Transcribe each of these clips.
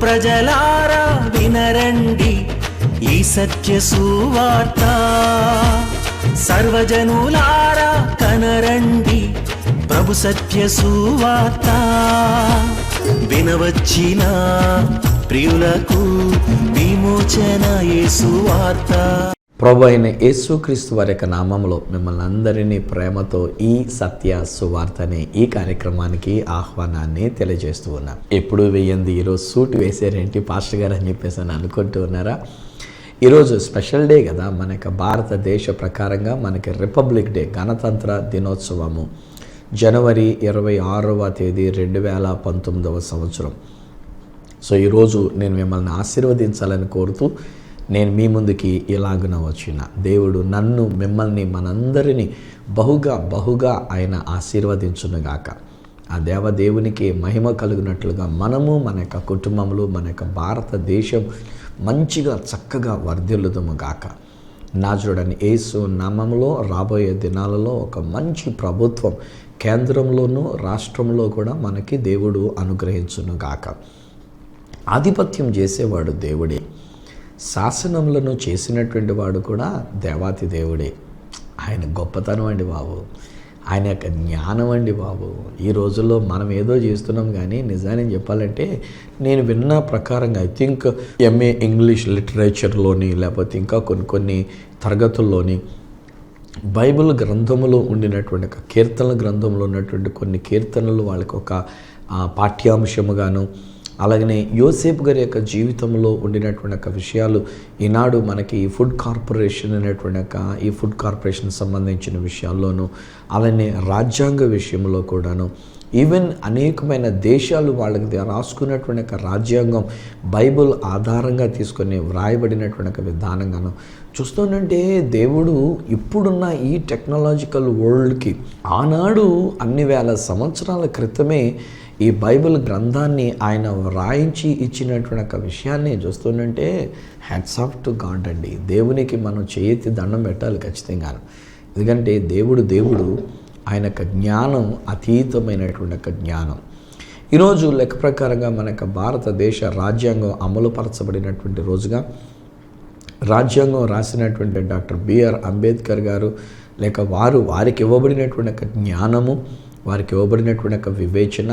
ప్రజలారా వినరండి ఈ సత్య సువార్త, సర్వజనులారా కనరండి ప్రభు సత్య సువార్త. వినవచ్చిన ప్రియులకు విమోచన యేసు వార్త. ప్రభు అయిన యేసుక్రీస్తు వారి యొక్క నామంలో మిమ్మల్ని అందరినీ ప్రేమతో ఈ సత్య సువార్త అనే ఈ కార్యక్రమానికి ఆహ్వానాన్ని తెలియజేస్తూ ఉన్నాం. ఎప్పుడు వేయంది ఈరోజు సూట్ వేసారేంటి పాస్టర్ గారు అని చెప్పేసి అని అనుకుంటూ ఉన్నారా? ఈరోజు స్పెషల్ డే కదా, మనకి భారతదేశ ప్రకారంగా మనకి రిపబ్లిక్ డే, గణతంత్ర దినోత్సవము జనవరి 26వ తేదీ 2019వ సంవత్సరం. సో ఈరోజు నేను మిమ్మల్ని ఆశీర్వదించాలని కోరుతూ నేను మీ ముందుకి ఇలాగున వచ్చిన దేవుడు నన్ను మిమ్మల్ని మనందరినీ బహుగా ఆయన ఆశీర్వదించునుగాక. ఆ దేవదేవునికి మహిమ కలుగునట్లుగా మనము మన యొక్క కుటుంబములు మన యొక్క భారతదేశం మంచిగా చక్కగా వర్ధిల్లుదుముగాక. నాజరుడని యేసు నామములో రాబోయే దినాలలో ఒక మంచి ప్రభుత్వం కేంద్రంలోనూ రాష్ట్రంలో కూడా మనకి దేవుడు అనుగ్రహించునుగాక. ఆధిపత్యం చేసేవాడు దేవుడే, శాసనములను చేసినటువంటి వాడు కూడా దేవాతి దేవుడే. ఆయన గొప్పతనం అండి బాబు, ఆయన యొక్క జ్ఞానం అండి బాబు. ఈ రోజుల్లో మనం ఏదో చేస్తున్నాం కానీ నిజాన్ని చెప్పాలంటే నేను విన్న ప్రకారంగా ఐ థింక్ ఎంఏ ఇంగ్లీష్ లిటరేచర్లోని లేకపోతే ఇంకా కొన్ని తరగతుల్లోని బైబిల్ గ్రంథములో ఉండినటువంటి ఒక కీర్తనల గ్రంథంలో ఉన్నటువంటి కొన్ని కీర్తనలు వాళ్ళకి ఒక పాఠ్యాంశముగాను, అలాగనే యోసేపు గారి యొక్క జీవితంలో ఉండినటువంటి ఒక విషయాలు ఈనాడు మనకి ఈ ఫుడ్ కార్పొరేషన్ అనేటువంటి ఒక ఈ ఫుడ్ కార్పొరేషన్ సంబంధించిన విషయాల్లోనూ, అలానే రాజ్యాంగ విషయంలో కూడాను, ఈవెన్ అనేకమైన దేశాలు వాళ్ళకి రాసుకున్నటువంటి ఒక రాజ్యాంగం బైబిల్ ఆధారంగా తీసుకొని వ్రాయబడినటువంటి ఒక విధానంగాను చూస్తుంటే దేవుడు ఇప్పుడున్న ఈ టెక్నాలజికల్ వరల్డ్కి ఆనాడు అన్ని వేల సంవత్సరాల క్రితమే ఈ బైబిల్ గ్రంథాన్ని ఆయన వ్రాయించి ఇచ్చినటువంటి ఒక విషయాన్ని చూస్తుంటే హ్యాట్స్ ఆఫ్ టు గాడ్ అండి. దేవునికి మనం చేయెత్తి దండం పెట్టాలి ఖచ్చితంగా. ఎందుకంటే దేవుడు ఆయన యొక్క జ్ఞానం అతీతమైనటువంటి ఒక జ్ఞానం. ఈరోజు లెక్క ప్రకారంగా మన యొక్క భారతదేశ రాజ్యాంగం అమలుపరచబడినటువంటి రోజుగా రాజ్యాంగం రాసినటువంటి డాక్టర్ బిఆర్ అంబేద్కర్ గారు లేక వారికి ఇవ్వబడినటువంటి ఒక జ్ఞానము, వారికి ఇవ్వబడినటువంటి ఒక వివేచన,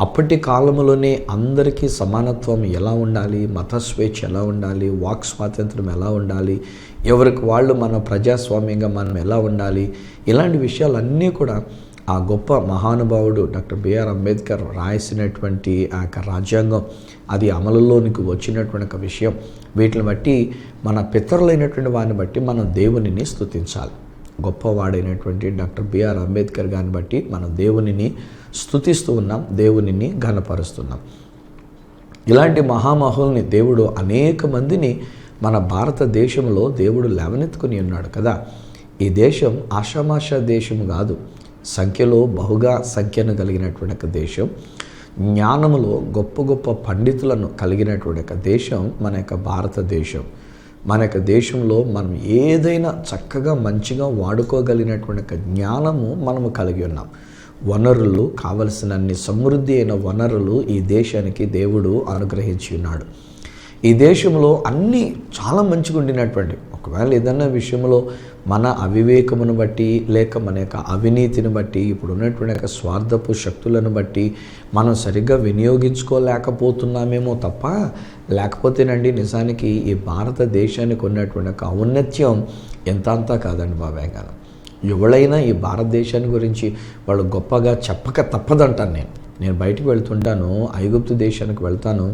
అప్పటి కాలంలోనే అందరికీ సమానత్వం ఎలా ఉండాలి, మత స్వేచ్ఛ ఎలా ఉండాలి, వాక్ స్వాతంత్రం ఎలా ఉండాలి, ఎవరికి వాళ్ళు మన ప్రజాస్వామ్యంగా మనం ఎలా ఉండాలి, ఇలాంటి విషయాలన్నీ కూడా ఆ గొప్ప మహానుభావుడు డాక్టర్ బిఆర్ అంబేద్కర్ రాసినటువంటి ఆ యొక్క రాజ్యాంగం అది అమలులోనికి వచ్చినటువంటి ఒక విషయం. వీటిని బట్టి మన పితరులైనటువంటి వారిని బట్టి మనం దేవునిని స్తుతించాలి. గొప్పవాడైనటువంటి డాక్టర్ బిఆర్ అంబేద్కర్ గారిని బట్టి మనం దేవునిని స్తుతిస్తూ ఉన్నాం, దేవునిని ఘనపరుస్తున్నాం. ఇలాంటి మహామహుల్ని దేవుడు అనేక మందిని మన భారతదేశంలో దేవుడు లేవనెత్తుకుని ఉన్నాడు కదా. ఈ దేశం ఆషామాషా దేశం కాదు, సంఖ్యలో బహుగా సంఖ్యను కలిగినటువంటి ఒక దేశం, జ్ఞానములో గొప్ప పండితులను కలిగినటువంటి ఒక దేశం మన యొక్క భారతదేశం. మన యొక్క దేశంలో మనం ఏదైనా చక్కగా మంచిగా వాడుకోగలిగినటువంటి ఒక జ్ఞానము మనము కలిగి ఉన్నాం. వనరులు కావలసినన్ని సమృద్ధి అయిన వనరులు ఈ దేశానికి దేవుడు అనుగ్రహించి ఉన్నాడు. ఈ దేశంలో అన్నీ చాలా మంచిగా ఉండినటువంటి, ఒకవేళ ఏదన్నా విషయంలో మన అవివేకమును బట్టి లేక మన యొక్క అవినీతిని బట్టి ఇప్పుడు ఉన్నటువంటి యొక్క స్వార్థపు శక్తులను బట్టి మనం సరిగ్గా వినియోగించుకోలేకపోతున్నామేమో తప్ప, లేకపోతేనండి నిజానికి ఈ భారతదేశానికి ఉన్నటువంటి ఒక ఔన్నత్యం ఎంత అంతా కాదండి బాబాయ్ గారు. ఎవరైనా ఈ భారతదేశాన్ని గురించి వాళ్ళు గొప్పగా చెప్పక తప్పదంటాను. నేను బయటికి వెళ్తుంటాను, ఐగుప్తు దేశానికి వెళ్తాను.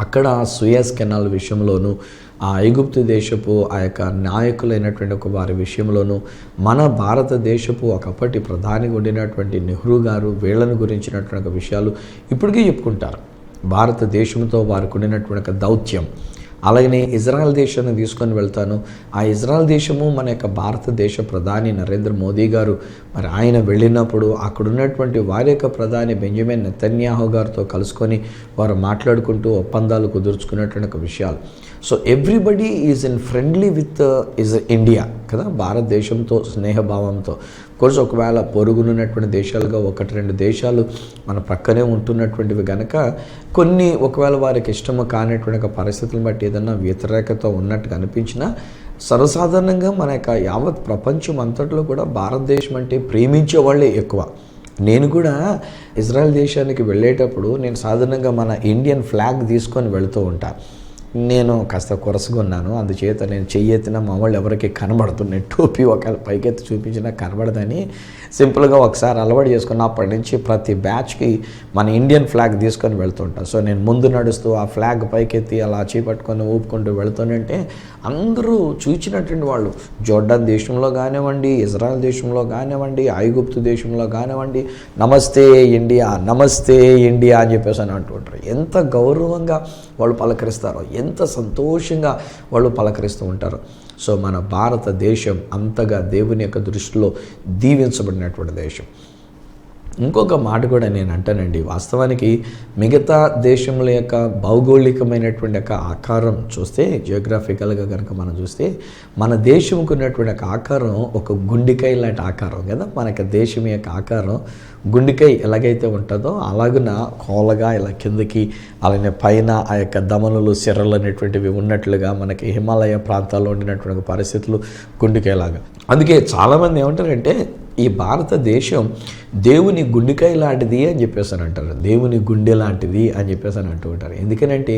అక్కడ సూయజ్ కెనాల్ విషయంలోనూ ఆ ఐగుప్తు దేశపు ఆ యొక్క నాయకులైనటువంటి ఒక వారి విషయంలోనూ మన భారతదేశపు ఒకప్పటి ప్రధానిగా ఉండినటువంటి నెహ్రూ గారు వీళ్ళని గురించినటువంటి విషయాలు ఇప్పటికీ చెప్పుకుంటారు. భారతదేశంతో వారికి ఉండినటువంటి ఒక దౌత్యం. అలాగనే ఇజ్రాయెల్ దేశాన్ని తీసుకొని వెళ్తాను. ఆ ఇజ్రాయెల్ దేశము మన యొక్క భారతదేశ ప్రధాని నరేంద్ర మోదీ గారు మరి ఆయన వెళ్ళినప్పుడు అక్కడ ఉన్నటువంటి వారి యొక్క ప్రధాని బెంజమిన్ నెతన్యాహు గారితో కలుసుకొని వారు మాట్లాడుకుంటూ ఒప్పందాలు కుదుర్చుకున్నటువంటి ఒక విషయాలు. So everybody is in friendly with is India కదా, భారతదేశంతో స్నేహభావంతో. కోర్స్ ఒకవేళ పొరుగునున్నటువంటి దేశాలుగా 1-2 దేశాలు మన ప్రక్కనే ఉంటున్నటువంటివి కనుక కొన్ని ఒకవేళ వారికి ఇష్టము కానిటువంటి పరిస్థితులను బట్టి ఏదన్నా వ్యతిరేకత ఉన్నట్టుగా అనిపించినా సర్వసాధారణంగా మన యొక్క యావత్ ప్రపంచం అంతట్లో కూడా భారతదేశం అంటే ప్రేమించే వాళ్ళే ఎక్కువ. నేను కూడా ఇజ్రాయెల్ దేశానికి వెళ్ళేటప్పుడు నేను సాధారణంగా మన ఇండియన్ ఫ్లాగ్ తీసుకొని వెళుతూ ఉంటాను. నేను కాస్త కొరసగా ఉన్నాను, అందుచేత నేను చెయ్యెత్తిన మా వాళ్ళు ఎవరికి కనబడుతున్నాయి, టోపీ ఒకవేళ పైకెత్తి చూపించినా కనబడదని సింపుల్గా ఒకసారి అలవాటు చేసుకుని అప్పటి నుంచి ప్రతి బ్యాచ్కి మన ఇండియన్ ఫ్లాగ్ తీసుకొని వెళ్తుంటాను. సో నేను ముందు నడుస్తూ ఆ ఫ్లాగ్ పైకెత్తి అలా చేపట్టుకొని ఊపుకుంటూ వెళుతుంటే అందరూ చూసినటువంటి వాళ్ళు జోర్డాన్ దేశంలో కానివ్వండి, ఇజ్రాయెల్ దేశంలో కానివ్వండి, ఐగుప్తు దేశంలో కానివ్వండి, నమస్తే ఇండియా, నమస్తే ఇండియా అని చెప్పేసి అని అంటుంటారు. ఎంత గౌరవంగా వాళ్ళు పలకరిస్తారో, ఎంత సంతోషంగా వాళ్ళు పలకరిస్తూ ఉంటారు. సో మన భారతదేశం అంతగా దేవుని యొక్క దృష్టిలో దీవించబడినటువంటి దేశం. ఇంకొక మాట కూడా నేను అంటానండి, వాస్తవానికి మిగతా దేశముల యొక్క భౌగోళికమైనటువంటి యొక్క ఆకారం చూస్తే, జియోగ్రాఫికల్గా కనుక మనం చూస్తే మన దేశంకు ఉన్నటువంటి ఒక ఆకారం ఒక గుండెకాయ లాంటి ఆకారం కదా. మనకి దేశం యొక్క ఆకారం గుండెకాయ ఎలాగైతే ఉంటుందో అలాగున కోలగా ఇలా కిందకి, అలానే పైన ఆ యొక్క దమనులు సిర్రలు అనేటువంటివి ఉన్నట్లుగా మనకి హిమాలయ ప్రాంతాల్లో ఉండినటువంటి పరిస్థితులు గుండెకాయలాగా. అందుకే చాలామంది ఏమంటారంటే ఈ భారతదేశం దేవుని గుండెకాయ లాంటిది అని చెప్పేసి అని అంటారు, దేవుని గుండె లాంటిది అని చెప్పేసి అని అంటూ ఉంటారు. ఎందుకనంటే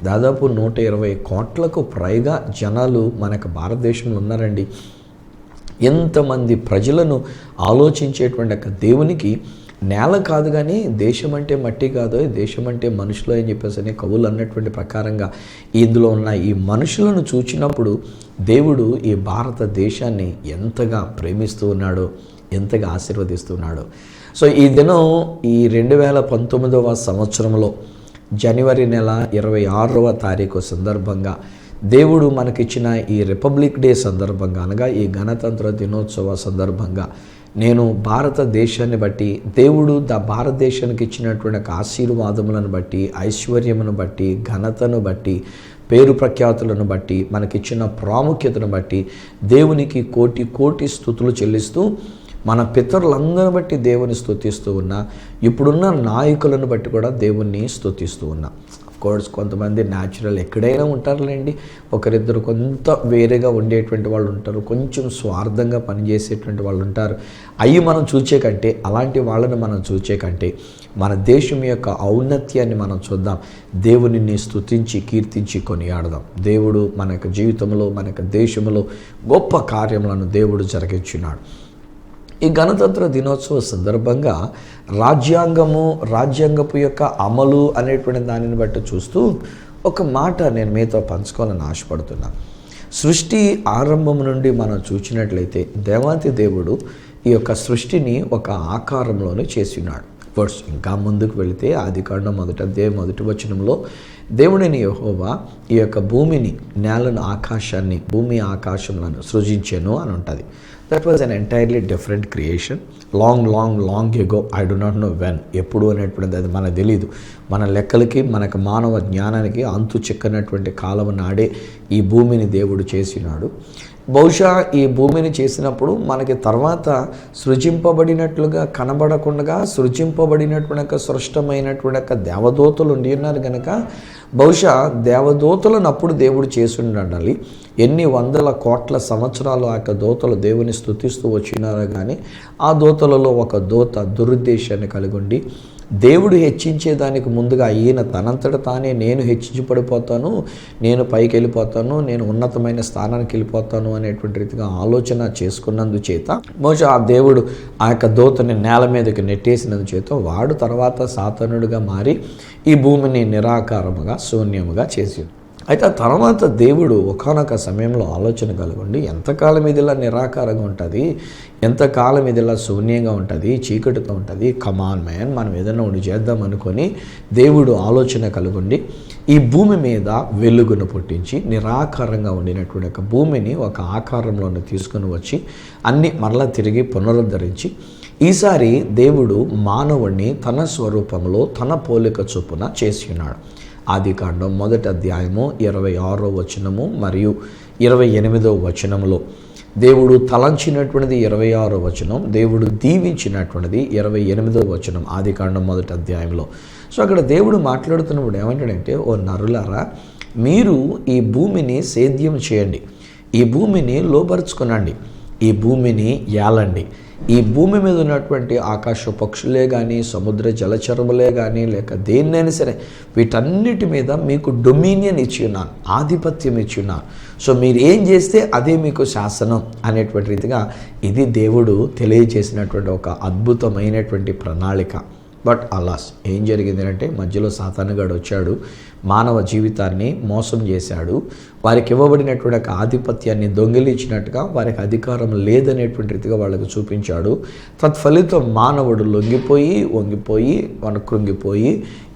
దాదాపు 120 కోట్లకు పైగా జనాలు మనకు భారతదేశంలో ఉన్నారండి. ఎంతమంది ప్రజలను ఆలోచించేటువంటి ఒక దేవునికి నేల కాదు కానీ దేశం అంటే మట్టి కాదు, దేశం అంటే మనుషులు అని చెప్పేసి కవులు అన్నటువంటి ప్రకారంగా ఇందులో ఉన్న ఈ మనుషులను చూచినప్పుడు దేవుడు ఈ భారతదేశాన్ని ఎంతగా ప్రేమిస్తూ ఉన్నాడో, ఎంతగా ఆశీర్వదిస్తున్నాడు. సో ఈ దినం ఈ 2019వ సంవత్సరంలో జనవరి నెల 26వ తారీఖు సందర్భంగా దేవుడు మనకిచ్చిన ఈ రిపబ్లిక్ డే సందర్భంగా, అనగా ఈ గణతంత్ర దినోత్సవ సందర్భంగా నేను భారతదేశాన్ని బట్టి, దేవుడు భారతదేశానికి ఇచ్చినటువంటి ఆశీర్వాదములను బట్టి, ఐశ్వర్యమును బట్టి, ఘనతను బట్టి, పేరు ప్రఖ్యాతులను బట్టి, మనకిచ్చిన ప్రాముఖ్యతను బట్టి దేవునికి కోటి కోటి స్తుతులు చెల్లిస్తూ, మన పితరులందరిని బట్టి దేవుని స్తుతిస్తూ ఉన్నా, ఇప్పుడున్న నాయకులను బట్టి కూడా దేవుణ్ణి స్తుతిస్తూ ఉన్నా. కోర్స్ కొంతమంది న్యాచురల్ ఎక్కడైనా ఉంటారులేండి, ఒకరిద్దరు కొంత వేరేగా ఉండేటువంటి వాళ్ళు ఉంటారు, కొంచెం స్వార్థంగా పనిచేసేటువంటి వాళ్ళు ఉంటారు. అవి మనం చూచే కంటే, అలాంటి వాళ్ళని మనం చూచే కంటే మన దేశం యొక్క ఔన్నత్యాన్ని మనం చూద్దాం, దేవునిని స్తుతించి కీర్తించి కొనియాడదాం. దేవుడు మన యొక్క జీవితంలో, మన యొక్క దేశంలో గొప్ప కార్యములను దేవుడు జరిగించున్నాడు. ఈ గణతంత్ర దినోత్సవ సందర్భంగా రాజ్యాంగపు యొక్క అమలు అనేటువంటి దానిని బట్టి చూస్తూ ఒక మాట నేను మీతో పంచుకోవాలని ఆశపడుతున్నా. సృష్టి ఆరంభం నుండి మనం చూసినట్లయితే దేవాతి దేవుడు ఈ యొక్క సృష్టిని ఒక ఆకారంలోనే చేసినాడు. వర్డ్స్ ఇంకా ముందుకు వెళితే ఆదికాండం 1వ అధ్యాయం 1వ వచనంలో దేవుడైన యెహోవా ఈ యొక్క భూమిని, నేలను, ఆకాశాన్ని, భూమి ఆకాశములను సృజించెను అని ఉంటుంది. That was an entirely different creation. Long ago, I do not know when, ఎప్పుడు అనేటువంటిది అది మనకు తెలియదు. మన లెక్కలకి, మనకు మానవ జ్ఞానానికి అంతు చిక్కనటువంటి కాలం నాడే ఈ భూమిని దేవుడు చేసినాడు. బహుశా ఈ భూమిని చేసినప్పుడు మనకి తర్వాత సృజింపబడినట్లుగా కనబడకుండా సృజింపబడినటువంటి సృష్టమైనటువంటి దేవదూతలు ఉండి ఉన్నారు కనుక బహుశా దేవదూతలను అప్పుడు దేవుడు చేసి ఉండాలి. ఎన్ని వందల కోట్ల సంవత్సరాలు ఆ యొక్క దూతలు దేవుని స్తుతిస్తూ వచ్చినారో కానీ ఆ దూతలలో ఒక దూత దురుద్దేశాన్ని కలిగి ఉండి దేవుడు హెచ్చించేదానికి ముందుగా ఈయన తనంతట తానే నేను హెచ్చించబడిపోతాను, నేను పైకి వెళ్ళిపోతాను, నేను ఉన్నతమైన స్థానానికి వెళ్ళిపోతాను అనేటువంటి రీతిగా ఆలోచన చేసుకున్నందుచేత బహుశా ఆ దేవుడు ఆ యొక్క దూతని నేల మీదకి నెట్టేసినందుచేత వాడు తర్వాత సాతానుడిగా మారి ఈ భూమిని నిరాకారముగా, శూన్యముగా చేసి, అయితే ఆ తర్వాత దేవుడు ఒకానొక సమయంలో ఆలోచన కలుగుండి ఎంతకాలం ఇది ఇలా నిరాకారంగా ఉంటుంది, ఎంతకాలం ఇది ఇలా శూన్యంగా ఉంటుంది, చీకటితో ఉంటుంది, కమాన్ మ్యాన్ మనం ఏదైనా ఒకటి చేద్దాం అనుకొని దేవుడు ఆలోచన కలుగుండి ఈ భూమి మీద వెలుగును పుట్టించి నిరాకారంగా ఉండినటువంటి ఒక భూమిని ఒక ఆకారంలోనే తీసుకుని వచ్చి అన్ని మరలా తిరిగి పునరుద్ధరించి ఈసారి దేవుడు మానవుణ్ణి తన స్వరూపంలో తన పోలిక చొప్పున చేసి ఉన్నాడు. ఆదికాండం 1వ అధ్యాయము 26వ వచనము మరియు 28వ వచనంలో దేవుడు తలంచినటువంటిది 26వ వచనం, దేవుడు దీవించినటువంటిది 28వ వచనం ఆదికాండం 1వ అధ్యాయంలో. సో అక్కడ దేవుడు మాట్లాడుతున్నప్పుడు ఏమంటాడంటే, ఓ నరులారా, మీరు ఈ భూమిని సేద్యం చేయండి, ఈ భూమిని లోపరుచుకునండి, ఈ భూమిని ఏలండి, ఈ భూమి మీద ఉన్నటువంటి ఆకాశ పక్షులే కానీ, సముద్ర జలచరములే కానీ, లేక దేన్నైనా సరే వీటన్నిటి మీద మీకు డొమినియన్ ఇచ్చి ఉన్నాను, ఆధిపత్యం ఇచ్చి ఉన్నాను. సో మీరు ఏం చేస్తే అదే మీకు శాసనం అనేటువంటి రీతిగా ఇది దేవుడు తెలియజేసినటువంటి ఒక అద్భుతమైనటువంటి ప్రణాళిక. బట్ అలాస్ ఏం జరిగింది అంటే, మధ్యలో సాతానుగాడు వచ్చాడు, మానవ జీవితాన్ని మోసం చేశాడు, వారికి ఇవ్వబడినటువంటి ఒక ఆధిపత్యాన్ని దొంగిలించినట్టుగా వారికి అధికారం లేదనేటువంటి రీతిగా వాళ్ళకు చూపించాడు. తత్ఫలితం మానవుడు వంగిపోయి కృంగిపోయి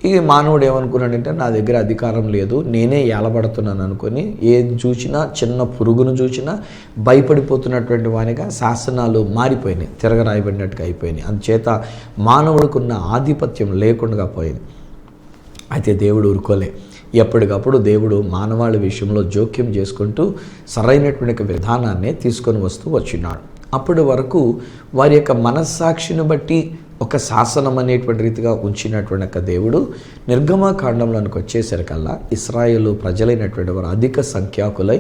ఇక మానవుడు ఏమనుకున్నాడంటే, నా దగ్గర అధికారం లేదు, నేనే ఏలబడుతున్నాను అనుకొని ఏది చూసినా, చిన్న పురుగును చూసినా భయపడిపోతున్నటువంటి వానిగా శాసనాలు మారిపోయినాయి, తిరగరాయబడినట్టుగా అయిపోయినాయి. అందుచేత మానవుడికున్న ఆధిపత్యం లేకుండా పోయింది. అయితే దేవుడు ఊరుకోలే. ఎప్పటికప్పుడు దేవుడు మానవాళి విషయంలో జోక్యం చేసుకుంటూ సరైనటువంటి విధానాన్ని తీసుకొని వచ్చినాడు. అప్పటి వరకు వారి యొక్క మనస్సాక్షిని బట్టి ఒక శాసనం అనేటువంటి రీతిగా ఉంచినటువంటి ఒక దేవుడు నిర్గమకాండంలోనికి వచ్చేసరికల్లా ఇశ్రాయేలు ప్రజలైనటువంటి వారు అధిక సంఖ్యాకులై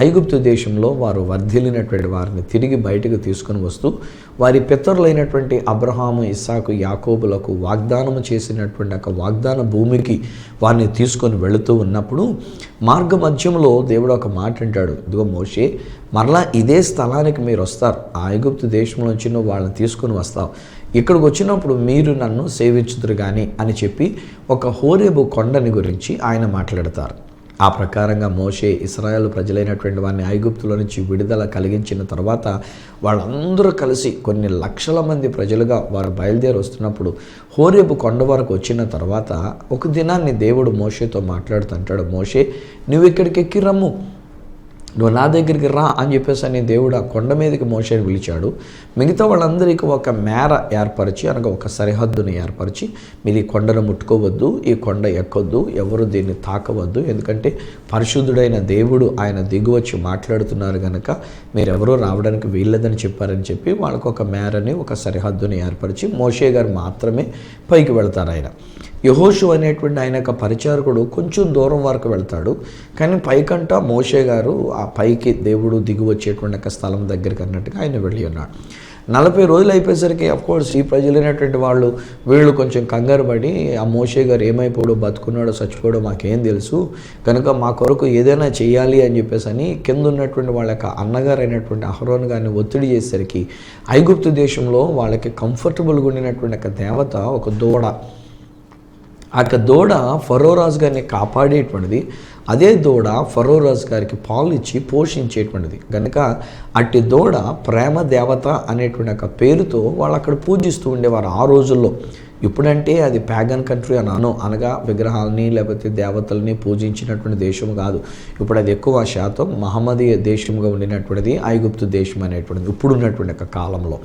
ఐగుప్తు దేశంలో వారు వర్ధిల్లినటువంటి వారిని తిరిగి బయటకు తీసుకొని వస్తూ వారి పితరులైనటువంటి అబ్రహాము, ఇస్సాకు, యాకోబులకు వాగ్దానము చేసినటువంటి ఒక వాగ్దాన భూమికి వారిని తీసుకొని వెళుతూ ఉన్నప్పుడు మార్గ మధ్యంలో దేవుడు ఒక మాట అంటాడు, ఇదిగో మోషే, మరలా ఇదే స్థలానికి మీరు వస్తారు, ఆ ఐగుప్తు దేశంలో నుంచి నువ్వు వాళ్ళని తీసుకొని వస్తావు, ఇక్కడికి వచ్చినప్పుడు మీరు నన్ను సేవించుదురు కానీ అని చెప్పి ఒక హోరేబు కొండని గురించి ఆయన మాట్లాడతారు. ఆ ప్రకారంగా మోషే ఇశ్రాయేలు ప్రజలైనటువంటి వారిని ఐగుప్తులో నుంచి విడుదల కలిగించిన తర్వాత వాళ్ళందరూ కలిసి కొన్ని లక్షల మంది ప్రజలుగా వారు బయలుదేరి వస్తున్నప్పుడు హోరేబు కొండ వరకు వచ్చిన తర్వాత ఒక దినాన్ని దేవుడు మోషేతో మాట్లాడుతుంటాడు, మోషే, నువ్వు ఇక్కడికి ఎక్కి రమ్ము, నువ్వు నా దగ్గరికి రా అని చెప్పేసి అని దేవుడు ఆ కొండ మీదకి మోషేని పిలిచాడు. మిగతా వాళ్ళందరికీ ఒక మేర ఏర్పరిచి, అనగా ఒక సరిహద్దుని ఏర్పరిచి, మీరు ఈ కొండను ముట్టుకోవద్దు, ఈ కొండ ఎక్కొద్దు, ఎవరు దీన్ని తాకవద్దు, ఎందుకంటే పరిశుద్ధుడైన దేవుడు ఆయన దిగువచ్చి మాట్లాడుతున్నారు కనుక మీరెవరూ రావడానికి వీల్లేదని చెప్పారని చెప్పి వాళ్ళకు ఒక మేరని, ఒక సరిహద్దుని ఏర్పరిచి మోషే గారు మాత్రమే పైకి వెళ్తారు. ఆయన యెహోషువ అనేటువంటి ఆయన యొక్క పరిచారకుడు కొంచెం దూరం వరకు వెళ్తాడు, కానీ పైకంట మోషే గారు ఆ పైకి దేవుడు దిగి వచ్చేటువంటి ఒక స్థలం దగ్గరికి అన్నట్టుగా ఆయన వెళ్ళి ఉన్నాడు. 40 రోజులు అయిపోయేసరికి అఫ్కోర్స్ ఈ ప్రజలైనటువంటి వీళ్ళు కొంచెం కంగారు పడి, ఆ మోషే గారు ఏమైపోయాడో, బతుకున్నాడో చచ్చిపోయాడో మాకేం తెలుసు, కనుక మా కొరకు ఏదైనా చేయాలి అని చెప్పేసి అని కింద ఉన్నటువంటి వాళ్ళ యొక్క అన్నగారు అయినటువంటి అహరోన్ గారిని ఒత్తిడి చేసేసరికి ఐగుప్తు దేశంలో వాళ్ళకి కంఫర్టబుల్గా ఉండినటువంటి ఒక దేవత, ఒక దూడ, ఆ దూడ ఫరో రాజు గారిని కాపాడేటువంటిది, అదే దూడ ఫరో రాజు గారికి పాలు ఇచ్చి పోషించేటువంటిది కనుక అట్టి దూడ ప్రేమ దేవత అనేటువంటి ఒక పేరుతో వాళ్ళు అక్కడ పూజిస్తూ ఉండేవారు ఆ రోజుల్లో. ఇప్పుడంటే అది ప్యాగన్ కంట్రీ అనగా విగ్రహాలని లేకపోతే దేవతల్ని పూజించినటువంటి దేశం కాదు. ఇప్పుడు అది ఎక్కువ శాతం మహమ్మదీయ దేశంగా ఉండినటువంటిది ఐగుప్తు దేశం అనేటువంటిది ఇప్పుడు ఉన్నటువంటి ఒక కాలంలో.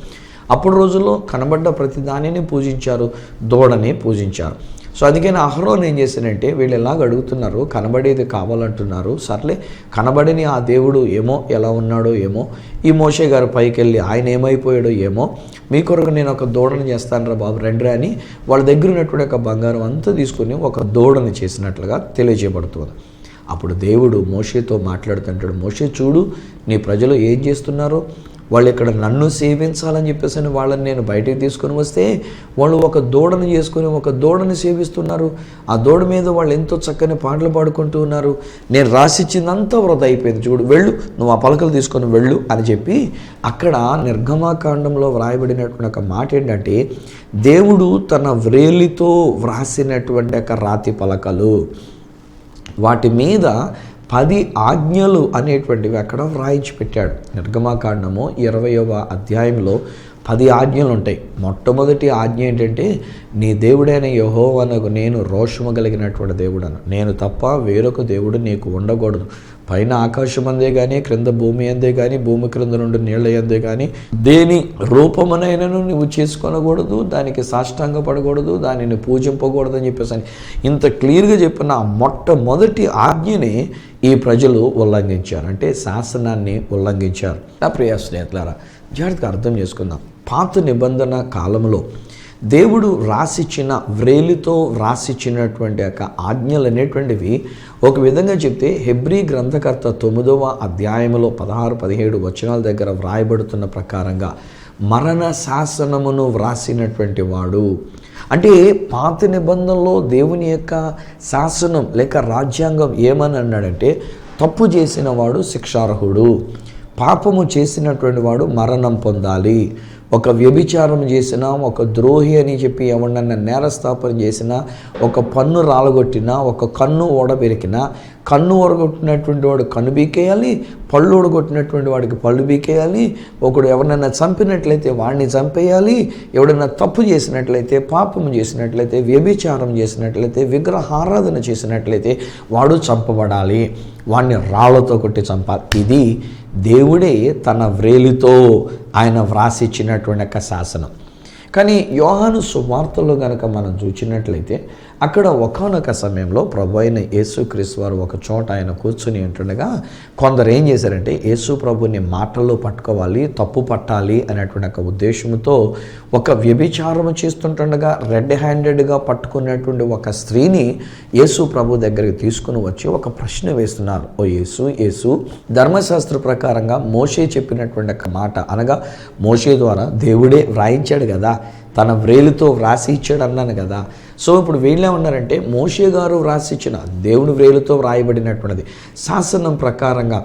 అప్పుడు రోజుల్లో కనబడ్డ ప్రతి దానిని పూజించారు, దూడని పూజించారు. సో అందుకని అహరోన్ ఏం చేశానంటే, వీళ్ళు ఎలాగ అడుగుతున్నారు, కనబడేది కావాలంటున్నారు, సర్లే కనబడని ఆ దేవుడు ఏమో ఎలా ఉన్నాడో ఏమో, ఈ మోషే గారు పైకి వెళ్ళి ఆయన ఏమైపోయాడో ఏమో, మీ కొరకు నేను ఒక దూడని చేస్తాను రా బాబు రండి అని వాళ్ళ దగ్గర ఉన్నటువంటి ఒక బంగారం అంతా తీసుకుని ఒక దూడని చేసినట్లుగా తెలియజేయబడుతుంది. అప్పుడు దేవుడు మోషేతో మాట్లాడుతుంటాడు, మోషే చూడు, నీ ప్రజలు ఏం చేస్తున్నారో, వాళ్ళు ఇక్కడ నన్ను సేవించాలని చెప్పేసి వాళ్ళని నేను బయటికి తీసుకొని వస్తే వాళ్ళు ఒక దూడని చేసుకొని ఒక దూడని సేవిస్తున్నారు. ఆ దూడ మీద వాళ్ళు ఎంతో చక్కని పాటలు పాడుకుంటూ ఉన్నారు. నేను రాసిచ్చిందంతా వృధా అయిపోయింది, చూడు వెళ్ళు, నువ్వు ఆ పలకలు తీసుకొని వెళ్ళు అని చెప్పి అక్కడ నిర్గమకాండంలో వ్రాయబడినటువంటి ఒక మాట ఏంటంటే, దేవుడు తన వ్రేలితో వ్రాసినటువంటి ఒక రాతి పలకలు, వాటి మీద 10 ఆజ్ఞలు అనేటువంటివి అక్కడ వ్రాయించి పెట్టాడు. నిర్గమకాండము 20వ అధ్యాయంలో 10 ఆజ్ఞలు ఉంటాయి. మొట్టమొదటి ఆజ్ఞ ఏంటంటే, నీ దేవుడైన యెహోవానకు నేను రోషము కలిగినటువంటి దేవుడను, నేను తప్ప వేరొక దేవుడు నీకు ఉండకూడదు. పైన ఆకాశం అందే కానీ, క్రింద భూమి అందే కానీ, భూమి క్రింద నుండి నీళ్ళ అందే కానీ దేని రూపమునైనను నువ్వు చేసుకొనకూడదు, దానికి సాష్టాంగపడకూడదు, దానిని పూజింపకూడదు అని చెప్పేసి ఇంత క్లియర్గా చెప్పిన మొట్టమొదటి ఆజ్ఞని ఈ ప్రజలు ఉల్లంఘించారు. అంటే శాసనాన్ని ఉల్లంఘించారు. నా ప్రియ స్నేహితులారా, జాగ్రత్తగా అర్థం చేసుకుందాం. పాత నిబంధన కాలంలో దేవుడు రాసిచ్చిన, వ్రేలితో రాసిచ్చినటువంటి యొక్క ఆజ్ఞలు అనేటువంటివి ఒక విధంగా చెప్తే హెబ్రీ గ్రంథకర్త 9వ అధ్యాయంలో 16-17 వచనాల దగ్గర వ్రాయబడుతున్న ప్రకారంగా మరణ శాసనమును వ్రాసినటువంటి వాడు. అంటే పాత నిబంధనలో దేవుని యొక్క శాసనం లేక రాజ్యాంగం ఏమని అన్నాడంటే, తప్పు చేసిన వాడు శిక్షార్హుడు, పాపము చేసినటువంటి వాడు మరణం పొందాలి. ఒక వ్యభిచారం చేసినా, ఒక ద్రోహి అని చెప్పి ఎవరినన్నా నేరస్థాపన చేసినా, ఒక పన్ను రాలగొట్టినా, ఒక కన్ను ఓడబెరికినా, కన్ను ఓడగొట్టినటువంటి వాడు కన్ను బీకేయాలి, పళ్ళు ఓడగొట్టినటువంటి వాడికి పళ్ళు బీకేయాలి. ఒకడు ఎవరినైనా చంపినట్లయితే వాడిని చంపేయాలి. ఎవడైనా తప్పు చేసినట్లయితే, పాపము చేసినట్లయితే, వ్యభిచారం చేసినట్లయితే, విగ్రహారాధన చేసినట్లయితే వాడు చంపబడాలి. వాడిని రాళ్లతో కొట్టి చంపాలి. ఇది దేవుడే తన వ్రేలితో ఆయన వ్రాసిచ్చినటువంటి యొక్క శాసనం. కానీ యోహాను సువార్తలో కనుక మనం చూసినట్లయితే అక్కడ ఒకానొక సమయంలో ప్రభు అయిన యేసుక్రీస్తు వారు ఒక చోట ఆయన కూర్చుని ఉంటుండగా కొందరు ఏం చేశారంటే, యేసు ప్రభుని మాటల్లో పట్టుకోవాలి, తప్పు పట్టాలి అనేటువంటి ఒక ఉద్దేశంతో ఒక వ్యభిచారం చేస్తుంటుండగా రెడ్ హ్యాండెడ్గా పట్టుకున్నటువంటి ఒక స్త్రీని యేసు ప్రభు దగ్గరికి తీసుకుని వచ్చి ఒక ప్రశ్న వేస్తున్నారు. ఓ యేసు, ధర్మశాస్త్ర ప్రకారంగా మోషే చెప్పినటువంటి ఒక మాట, అనగా మోషే ద్వారా దేవుడే వ్రాయించాడు కదా, తన వ్రేలుతో వ్రాసి ఇచ్చాడు అన్నాను కదా. సో ఇప్పుడు వీళ్ళే ఉన్నారంటే, మోషే గారు వ్రాసిచ్చిన దేవుని వ్రేలుతో వ్రాయబడినటువంటిది శాసనం ప్రకారంగా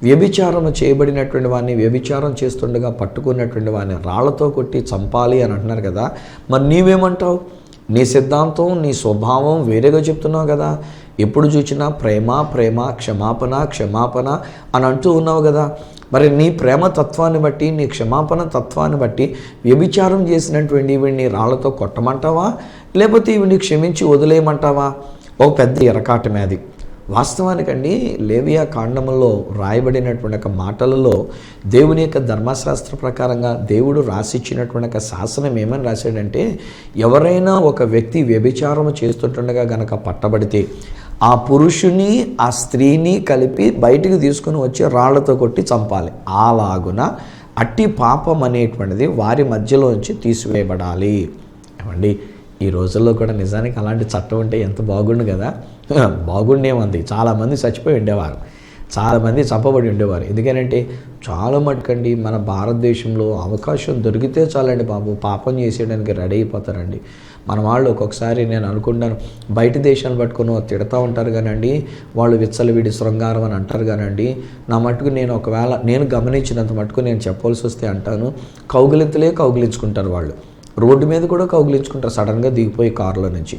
వ్యభిచారం చేయబడినటువంటి వాడిని, వ్యభిచారం చేస్తుండగా పట్టుకున్నటువంటి వాడిని రాళ్లతో కొట్టి చంపాలి అని అంటున్నారు కదా. మరి నీవేమంటావు? నీ సిద్ధాంతం, నీ స్వభావం వేరేగా చెప్తున్నావు కదా. ఎప్పుడు చూసినా ప్రేమ, క్షమాపణ అని అంటూ ఉన్నావు కదా. మరి నీ ప్రేమ తత్వాన్ని బట్టి, నీ క్షమాపణ తత్వాన్ని బట్టి వ్యభిచారం చేసినటువంటి వీడిని రాళ్లతో కొట్టమంటావా, లేకపోతే వీడిని క్షమించి వదిలేయమంటావా? ఒక పెద్ద ఎరకాటమే అది. వాస్తవానికండి లేవియా కాండములో రాయబడినటువంటి ఒక మాటలలో దేవుని యొక్క ధర్మశాస్త్ర ప్రకారంగా దేవుడు రాసిచ్చినటువంటి ఒక శాసనం ఏమని రాశాడంటే, ఎవరైనా ఒక వ్యక్తి వ్యభిచారం చేస్తుండగా గనక పట్టబడితే ఆ పురుషుని ఆ స్త్రీని కలిపి బయటికి తీసుకుని వచ్చి రాళ్లతో కొట్టి చంపాలి. అలాగున అట్టి పాపం అనేటువంటిది వారి మధ్యలోంచి తీసివేయబడాలి. ఏమండి, ఈ రోజుల్లో కూడా నిజానికి అలాంటి చట్టం ఉంటే ఎంత బాగుండు కదా. బాగుండేమంది. చాలామంది చచ్చిపోయి ఉండేవారు, చాలామంది చంపబడి ఉండేవారు. ఎందుకనంటే చాలా మటుకండి మన భారతదేశంలో అవకాశం దొరికితే చాలండి బాబు, పాపం చేసేయడానికి రెడీ అయిపోతారండి. మన వాళ్ళు ఒక్కొక్కసారి నేను అనుకుంటాను, బయట దేశాలు పట్టుకుని తిడతా ఉంటారు కానండి, వాళ్ళు విచ్చలవిడి శృంగారం అని అంటారు కానండి. నా మటుకు నేను గమనించినంత మటుకు నేను చెప్పవలసి వస్తే అంటాను, కౌగిలించుకుంటారు వాళ్ళు. రోడ్డు మీద కూడా కౌగిలించుకుంటారు సడన్గా దిగిపోయి కారులో నుంచి.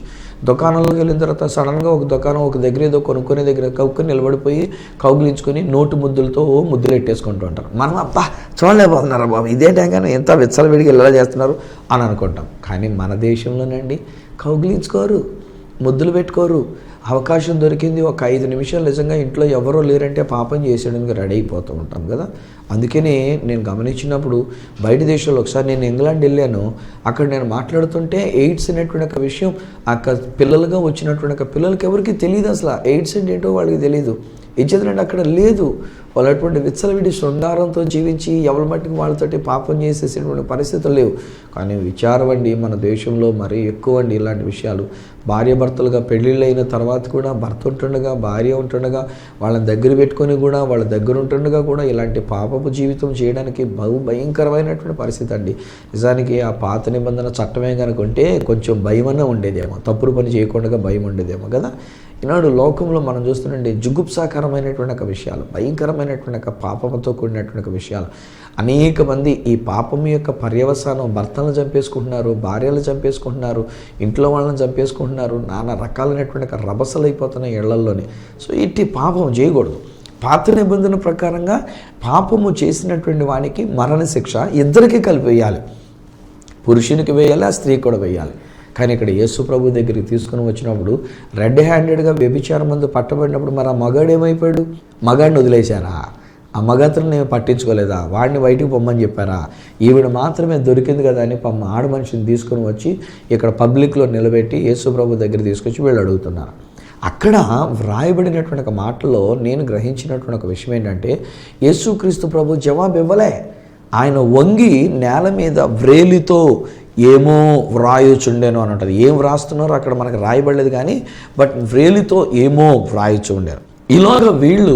దుకాణంలోకి వెళ్ళిన తర్వాత సడన్గా ఒక దుకాణం ఒక దగ్గర ఏదో కొనుక్కునే దగ్గర కౌక్కుని నిలబడిపోయి కౌగిలించుకొని నోటు ముద్దులతో ముద్దులు పెట్టేసుకుంటూ ఉంటారు. మనం అబ్బా చూడలేకపోతున్నారా బాబు, ఇదే టైంగా ఎంత విచ్చలవిడిగా ఇలా చేస్తున్నారు అని అనుకుంటాం. కానీ మన దేశంలోనండి కౌగిలించుకోరు, ముద్దులు పెట్టుకోరు. అవకాశం దొరికింది ఒక 5 నిమిషాలు నిజంగా ఇంట్లో ఎవరో లేరంటే పాపం చేసేయడానికి రెడీ అయిపోతూ ఉంటాం కదా. అందుకనే నేను గమనించినప్పుడు బయట దేశాల్లో ఒకసారి నేను ఇంగ్లాండ్ వెళ్ళాను. అక్కడ నేను మాట్లాడుతుంటే ఎయిడ్స్ అనేటువంటి ఒక విషయం అక్కడ పిల్లలుగా వచ్చినటువంటి ఒక పిల్లలకి ఎవరికి తెలియదు. అసలు ఎయిడ్స్ అంటే ఏంటో వాళ్ళకి తెలియదు. ఇచ్చేదంటే అక్కడ లేదు. వాళ్ళు అటువంటి విచ్చలవిడి శృంగారంతో జీవించి ఎవరి మట్టికి వాళ్ళతోటి పాపం చేసేసేటువంటి పరిస్థితులు లేవు. కానీ విచారం అండి, మన దేశంలో మరీ ఎక్కువ అండి ఇలాంటి విషయాలు. భార్యాభర్తలుగా పెళ్ళిళ్ళు అయిన తర్వాత కూడా భర్త ఉంటుండగా, భార్య ఉంటుండగా, వాళ్ళని దగ్గర పెట్టుకొని కూడా, వాళ్ళ దగ్గర ఉంటుండగా కూడా ఇలాంటి పాపపు జీవితం చేయడానికి భయంకరమైనటువంటి పరిస్థితి అండి. నిజానికి ఆ పాత నిబంధన చట్టమే కనుక ఉంటే కొంచెం భయమన్నా ఉండేదేమో, తప్పుడు పని చేయకుండా భయం ఉండేదేమో కదా. ఈనాడు లోకంలో మనం చూస్తుంటే జుగుప్సాకరమైనటువంటి ఒక విషయాలు, భయంకరమైనటువంటి ఒక పాపంతో కూడినటువంటి ఒక విషయాలు. అనేక మంది ఈ పాపం యొక్క పర్యవసానం భర్తలను చంపేసుకుంటున్నారు, భార్యలు చంపేసుకుంటున్నారు, ఇంట్లో వాళ్ళని చంపేసుకుంటున్నారు, నానా రకాలైనటువంటి ఒక రభసలు అయిపోతున్నాయి ఇళ్లల్లోనే. సో ఇట్టి పాపం చేయకూడదు. పాత నిబంధన ప్రకారంగా పాపము చేసినటువంటి వానికి మరణ శిక్ష ఇద్దరికీ కలిపేయాలి. పురుషునికి వేయాలి, ఆ స్త్రీ కూడా వేయాలి. కానీ ఇక్కడ యేసు ప్రభు దగ్గరికి తీసుకుని వచ్చినప్పుడు రెడ్ హ్యాండెడ్గా వ్యభిచారం ముందు పట్టబడినప్పుడు మరి ఆ మగాడు ఏమైపోయాడు? మగాడిని వదిలేశారా? ఆ మగతను నేను పట్టించుకోలేదా? వాడిని బయటికి పొమ్మని చెప్పారా? ఈవిడ మాత్రమే దొరికింది కదా అని ఆడ మనిషిని తీసుకుని వచ్చి ఇక్కడ పబ్లిక్లో నిలబెట్టి యేసు ప్రభు దగ్గర తీసుకొచ్చి వీళ్ళు అడుగుతున్నారు. అక్కడ వ్రాయబడినటువంటి ఒక మాటలో నేను గ్రహించినటువంటి ఒక విషయం ఏంటంటే, యేసుక్రీస్తు ప్రభు జవాబు ఇవ్వలే. ఆయన వంగి నేల మీద వ్రేలితో ఏమో వ్రాయుచుండేను అని ఉంటుంది. ఏం వ్రాస్తున్నారో అక్కడ మనకు రాయబడలేదు కానీ బట్ వ్రేలితో ఏమో వ్రాయుచు ఉండారు. ఇలాగ వీళ్ళు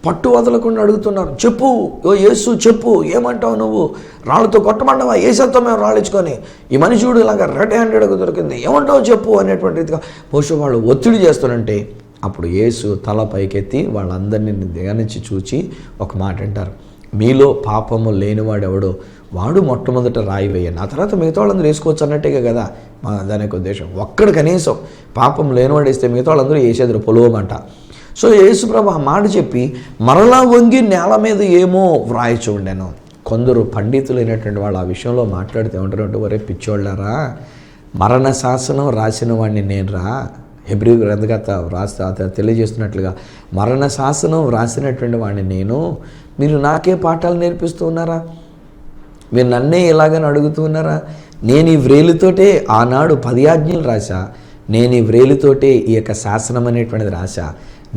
పట్టు వదలకుండా అడుగుతున్నారు, చెప్పు ఓ యేసు చెప్పు, ఏమంటావు నువ్వు? రాళ్ళతో కొట్టమంటావా? ఏసేస్తాం మేము రాళ్ళించుకొని, ఈ మనుషుడు ఇలాగ రెడ్ హ్యాండెడ్గా దొరికింది, ఏమంటావు చెప్పు అనేటువంటి రీతిగా బహుశా వాళ్ళు ఒత్తిడి చేస్తుంటే అప్పుడు యేసు తల పైకెత్తి వాళ్ళందరినీ దిగనిచ్చి చూచి ఒక మాట అంటారు, మీలో పాపము లేనివాడు ఎవడో వాడు మొట్టమొదట రాయి వేయండి, ఆ తర్వాత మిగతా వాళ్ళందరూ వేసుకోవచ్చు అన్నట్టుగా కదా దానికి ఉద్దేశం. ఒక్కడు కనీసం పాపం లేనివాడు వేస్తే మిగతా వాళ్ళందరూ వేసేద్దరు పొలవమంట. సో యేసుప్రభు ఆ మాట చెప్పి మరలా వంగి నేల మీద ఏమో వ్రాయిచు ఉండెను. కొందరు పండితులైనటువంటి వాళ్ళు ఆ విషయంలో మాట్లాడితే ఏమంటారంటే, ఒరే పిచ్చోళ్ళారా, మరణ శాసనం రాసిన వాడిని నేను రా. హెబ్రీ గ్రంథకర్త తెలియజేస్తున్నట్లుగా మరణ శాసనం రాసినటువంటి వాడిని నేను, మీరు నాకే పాఠాలు నేర్పిస్తూ ఉన్నారా? మీరు నన్నే ఇలాగని అడుగుతూ ఉన్నారా? నేను ఈ వ్రేలితోటే ఆనాడు 10 ఆజ్ఞలు రాశా, నేను ఈ వ్రేలితోటే ఈ యొక్క శాసనం అనేటువంటిది రాశా,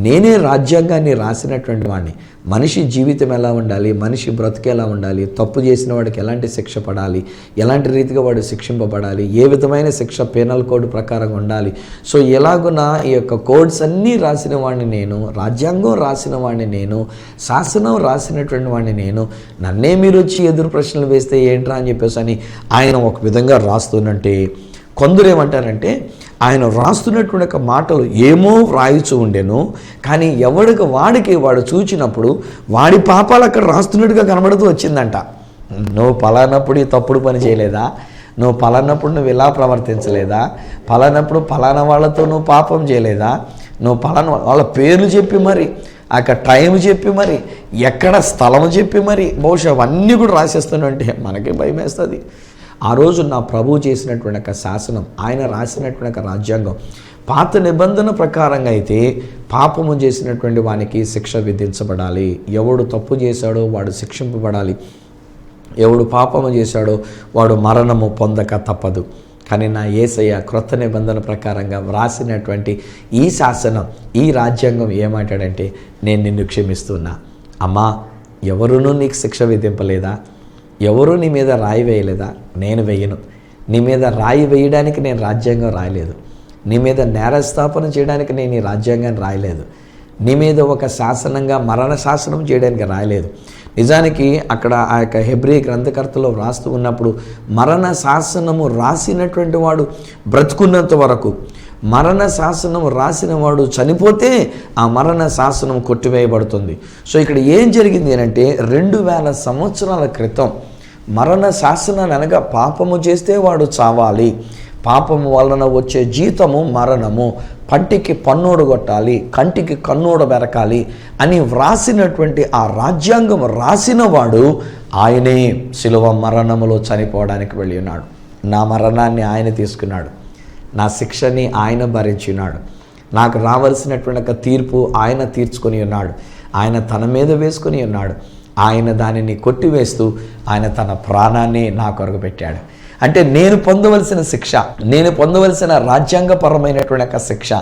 నేనే రాజ్యాంగాన్ని రాసినటువంటి వాడిని. మనిషి జీవితం ఎలా ఉండాలి, మనిషి బ్రతుకు ఎలా ఉండాలి, తప్పు చేసిన వాడికి ఎలాంటి శిక్ష పడాలి, ఎలాంటి రీతిగా వాడు శిక్షింపబడాలి, ఏ విధమైన శిక్ష పీనల్ కోడ్ ప్రకారం ఉండాలి. సో ఎలాగున ఈ యొక్క కోడ్స్ అన్నీ రాసిన వాడిని నేను, రాజ్యాంగం రాసిన వాడిని నేను, శాసనం రాసినటువంటి వాడిని నేను, నన్నే మీరు వచ్చి ఎదురు ప్రశ్నలు వేస్తే ఏంట్రా అని చెప్పేసి అని ఆయన ఒక విధంగా రాస్తున్నట్టే, కొందరు ఏమంటారంటే ఆయన రాస్తున్నటువంటి ఒక మాటలు ఏమో వ్రాయిచూ ఉండెను, కానీ ఎవడికి వాడికి వాడు చూచినప్పుడు వాడి పాపాలు అక్కడ రాస్తున్నట్టుగా కనబడుతూ వచ్చిందంట. నువ్వు పలానప్పుడు ఈ తప్పుడు పని చేయలేదా, నువ్వు పలానప్పుడు నువ్వు ఇలా ప్రవర్తించలేదా, పలానప్పుడు పలానా వాళ్ళతో నువ్వు పాపం చేయలేదా, నువ్వు పలానా వాళ్ళ పేర్లు చెప్పి మరి అక్కడ టైం చెప్పి మరి ఎక్కడ స్థలం చెప్పి మరి బహుశా అవన్నీ కూడా రాసేస్తానంటే మనకే భయం వేస్తుంది. ఆ రోజు నా ప్రభువు చేసినటువంటి ఒక శాసనం, ఆయన రాసినటువంటి ఒక రాజ్యాంగం పాత నిబంధన ప్రకారంగా అయితే పాపము చేసినటువంటి వానికి శిక్ష విధించబడాలి, ఎవడు తప్పు చేశాడో వాడు శిక్షింపబడాలి, ఎవడు పాపము చేశాడో వాడు మరణము పొందక తప్పదు. కానీ నా యేసయ్య క్రొత్త నిబంధన ప్రకారంగా వ్రాసినటువంటి ఈ శాసనం, ఈ రాజ్యాంగం ఏమంటాడంటే, నేను నిన్ను క్షమిస్తున్నా అమ్మా, ఎవరునూ నీకు శిక్ష విధింపలేదా, ఎవరు నీ మీద రాయి వేయలేదా, నేను వేయను. నీ మీద రాయి వేయడానికి నేను రాజ్యాంగం రాయలేదు, నీ మీద నేరస్థాపన చేయడానికి నేను ఈ రాజ్యాంగాన్ని రాయలేదు, నీ మీద ఒక శాసనంగా మరణ శాసనం చేయడానికి రాయలేదు. నిజానికి అక్కడ ఆ యొక్క హెబ్రీ గ్రంథకర్తలో వ్రాస్తూ ఉన్నప్పుడు మరణ శాసనము రాసినటువంటి వాడు బ్రతుకున్నంత వరకు, మరణ శాసనం రాసిన వాడు చనిపోతే ఆ మరణ శాసనం కొట్టివేయబడుతుంది. సో ఇక్కడ ఏం జరిగింది అంటే 2000 సంవత్సరాల క్రితం మరణ శాసనాలు అనగా పాపము చేస్తే వాడు చావాలి, పాపము వలన వచ్చే జీతము మరణము, పంటికి పన్నోడు కొట్టాలి, కంటికి కన్నోడు బెరకాలి అని వ్రాసినటువంటి ఆ రాజ్యాంగం రాసిన వాడు ఆయనే శిలువ మరణములో చనిపోవడానికి వెళ్ళి ఉన్నాడు. నా మరణాన్ని ఆయన తీసుకున్నాడు, నా శిక్షని ఆయన భరించినాడు, నాకు రావాల్సినటువంటి ఒక తీర్పు ఆయన తీర్చుకొని ఉన్నాడు, ఆయన తన మీద వేసుకొని ఉన్నాడు, ఆయన దానిని కొట్టివేస్తూ ఆయన తన ప్రాణాన్ని నా కొరకు పెట్టాడు. అంటే నేను పొందవలసిన శిక్ష, నేను పొందవలసిన రాజ్యాంగపరమైనటువంటి ఒక శిక్ష,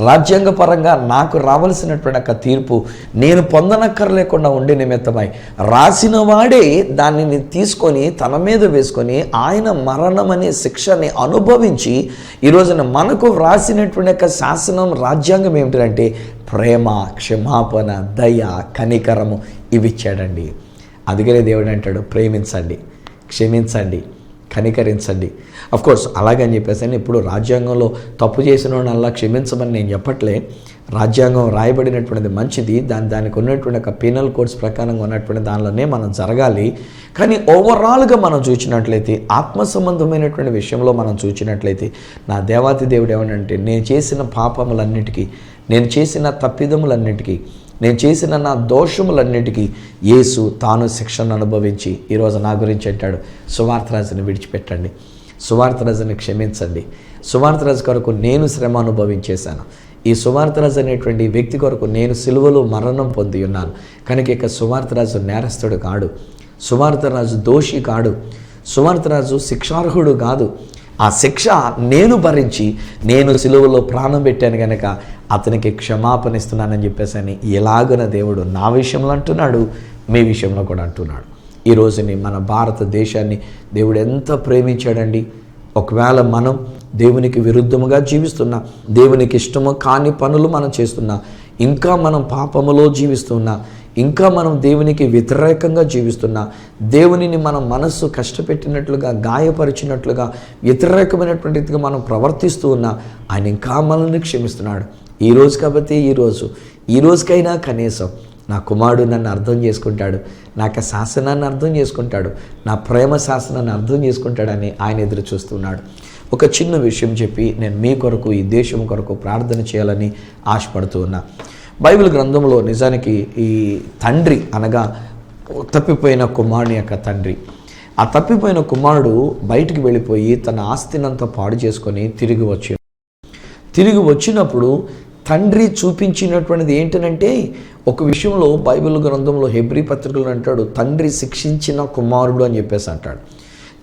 రాజ్యాంగపరంగా నాకు రావాల్సినటువంటి ఒక తీర్పు నేను పొందనక్కర్లేకుండా ఉండే నిమిత్తమై రాసిన వాడే దానిని తీసుకొని తన మీద వేసుకొని ఆయన మరణం అనే శిక్షని అనుభవించి ఈరోజున మనకు వ్రాసినటువంటి ఒక శాసనం, రాజ్యాంగం ఏమిటంటే ప్రేమ, క్షమాపణ, దయ, కనికరము ఇవి ఇచ్చాడండి. అందుకనే దేవుడు అంటాడు, ప్రేమించండి, క్షమించండి, కనికరించండి. అఫ్కోర్స్ అలాగని చెప్పేసి ఇప్పుడు రాజ్యాంగంలో తప్పు చేసిన వాడిని అలా క్షమించమని నేను చెప్పట్లే. రాజ్యాంగం రాయబడినటువంటిది మంచిది, దానికి ఉన్నటువంటి ఒక పీనల్ కోడ్స్ ప్రకారంగా ఉన్నటువంటి దానిలోనే మనం జరగాలి. కానీ ఓవరాల్గా మనం చూసినట్లయితే, ఆత్మ సంబంధమైనటువంటి విషయంలో మనం చూసినట్లయితే నా దేవాతి దేవుడు ఏమనంటే, నేను చేసిన పాపములన్నిటికీ, నేను చేసిన తప్పిదములన్నిటికీ, నేను చేసిన నా దోషములన్నిటికీ యేసు తాను శిక్షను అనుభవించి ఈరోజు నా గురించి అంటాడు, సువార్త రాజుని విడిచిపెట్టండి, సువార్తరాజుని క్షమించండి, సువార్తరాజు కొరకు నేను శ్రమ అనుభవించేశాను, ఈ సువార్తరాజు అనేటువంటి వ్యక్తి కొరకు నేను సిలువలో మరణం పొంది ఉన్నాను కనుక ఇక సువార్తరాజు నేరస్తుడు కాడు, సువార్తరాజు దోషి కాడు, సువార్తరాజు శిక్షార్హుడు కాదు. ఆ శిక్ష నేను భరించి నేను సిలువలో ప్రాణం పెట్టాను కనుక అతనికి క్షమాపణ ఇస్తున్నానని చెప్పేసి ఎలాగన దేవుడు నా విషయంలో అంటున్నాడు, మీ విషయంలో కూడా అంటున్నాడు. ఈ రోజుని మన భారతదేశాన్ని దేవుడు ఎంత ప్రేమించాడండి. ఒకవేళ మనం దేవునికి విరుద్ధముగా జీవిస్తున్నా, దేవునికి ఇష్టము కాని పనులు మనం చేస్తున్నా, ఇంకా మనం పాపములో జీవిస్తున్నా, ఇంకా మనం దేవునికి వ్యతిరేకంగా జీవిస్తున్నా, దేవునిని మన మనస్సు కష్టపెట్టినట్లుగా, గాయపరిచినట్లుగా, వ్యతిరేకమైనటువంటిగా మనం ప్రవర్తిస్తూ ఉన్నా ఆయన ఇంకా మనల్ని క్షమిస్తున్నాడు. ఈరోజు కాబట్టి ఈ రోజుకైనా కనీసం నా కుమారుడు నన్ను అర్థం చేసుకుంటాడు, నాకు శాసనాన్ని అర్థం చేసుకుంటాడు, నా ప్రేమ శాసనాన్ని అర్థం చేసుకుంటాడని ఆయన ఎదురు చూస్తున్నాడు. ఒక చిన్న విషయం చెప్పి నేను మీ కొరకు, ఈ దేశం కొరకు ప్రార్థన చేయాలని ఆశపడుతూ ఉన్నా. బైబిల్ గ్రంథంలో నిజానికి ఈ తండ్రి అనగా తప్పిపోయిన కుమారుని యొక్క తండ్రి, ఆ తప్పిపోయిన కుమారుడు బయటికి వెళ్ళిపోయి తన ఆస్తినంతా పాడు చేసుకొని తిరిగి వచ్చినప్పుడు తండ్రి చూపించినటువంటిది ఏంటంటే, ఒక విషయంలో బైబిల్ గ్రంథంలో హెబ్రీ పత్రికలు అంటాడు, తండ్రి శిక్షించిన కుమారుడు అని చెప్పేసి అంటాడు.